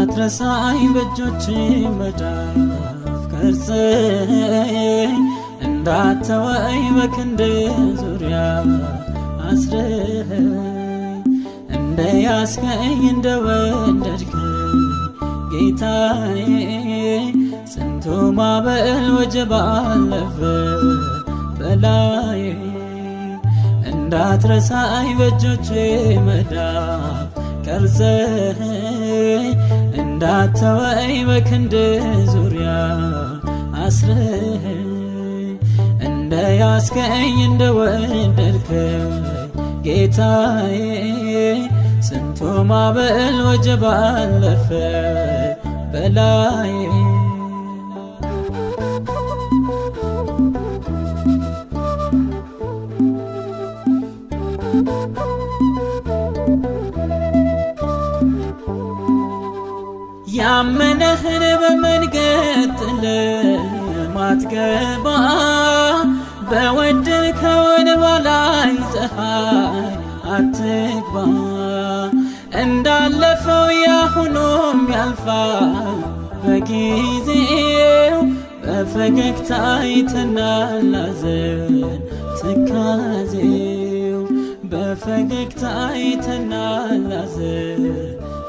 እንዳትረሳኝ በእጆች መዳፍ ቀርጸኝ እንዳትተወኝ በክንድ ዙሪያ አስረኝ እንደያዝከኝ እንደወደድከኝ ጌታዬ ስንቱ ማዕበል ወጀብ አለፈ በላዬ እንዳትረሳኝ በእጆች መዳፍ ቀርጸኝ እንዳትተወኝ በክንድ ዙሪያ አስረኝ እንደያዝከኝ እንደወደድከኝ ጌታዬ ስንቱ ማዕበል ወጀብ አለፈ በላዬ ያመነህን በመንገድ ጥለህ ማትገባ በወደድከው እንባ ላይ ፀሐይ አትግባ እንዳለፈው ያሁኑም ያልፋል በጊዜው በፈገግታ አይተናል ሐዘን ትካዜው በፈገግታ አይተናል ሐዘን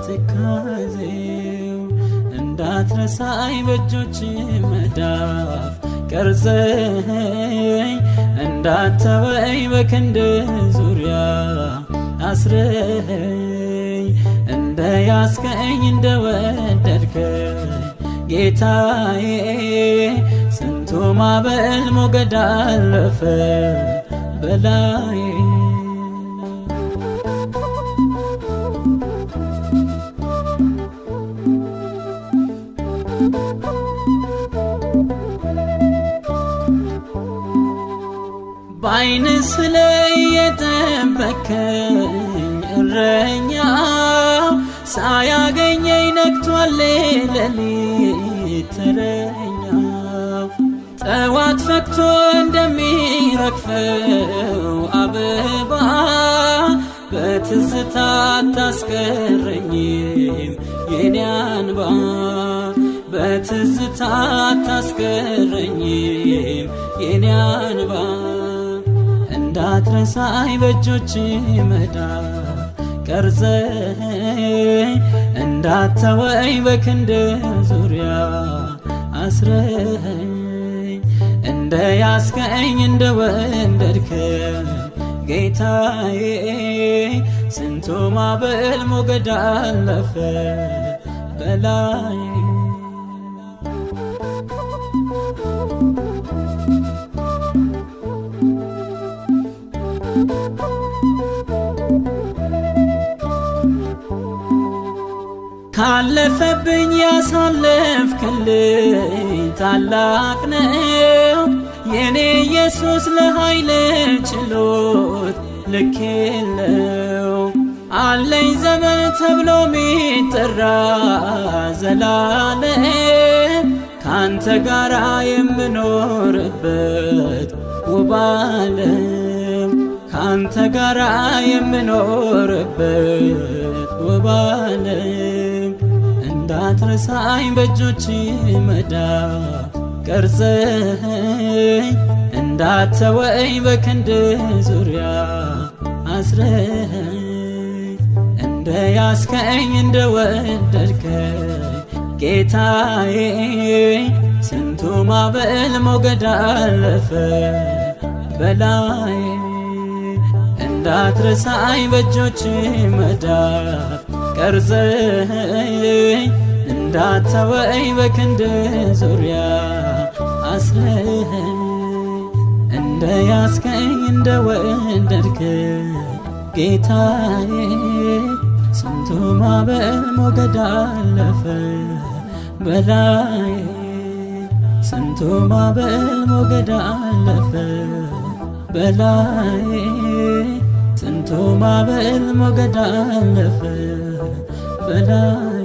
ትካዜው እንዳትረሳኝ በእጆች መዳፍ ቀርጸኝ እንዳትተወኝ በክንድ ዙሪያ አስረኝ እንደያዝከኝ እንደወደድከኝ ጌታዬ ስንቱ ማዕበል ሞገድ አለፈ በላዬ በዓይን ስለየጠበከኝ እረኛ ሳያገኘኝ ነግቷል ሌሊት ተረኛ ጠዋት ፈክቶ እንደሚረግፈው አበባ በትዝታ አታስቀረኝም የኔ አንባ በትዝታ አታስቀረኝም የኔ አንባ እንዳትረሳኝ በእጆች መዳፍ ቀርጸኝ እንዳትተወኝ በክንድ ዙሪያ አስረኝ እንደያዝከኝ እንደወደድከኝ ጌታዬ ስንቱ ማዕበል ሞገድ አለፈ በላዬ ካለፈብኝ ያሳለፍክልኝ ታላቅ ነው የኔ ኢየሱስ ለኃይል ችሎት ልክ የለው አለኝ ዘመን ተብሎ ሚጠራ ዘላለም ካንተ ጋራ የምኖርበት ውብ ዓለም ካንተ ጋራ የምኖርበት ውብ ዓለም እንዳትረሳኝ በእጆች መዳፍ ቀርጸኝ እንዳትተወኝ በክንድ ዙሪያ አስረኝ እንደያዝከኝ እንደወደድከኝ ጌታዬ ስንቱ ማዕበል ሞገድ አለፈ በላዬ እንዳትረሳኝ በእጆች መዳፍ ቀርጸኝ እንዳትተወኝ በክንድ ዙሪያ አስረኝ እንደያዝከኝ እንደወደድከኝ ጌታዬ ስንቱ ማዕበል ሞገድ አለፈ በላዬ ስንቱ ማዕበል ሞገድ አለፈ በላዬ ስንቱ ማዕበል ሞገድ አለፈ በላዬ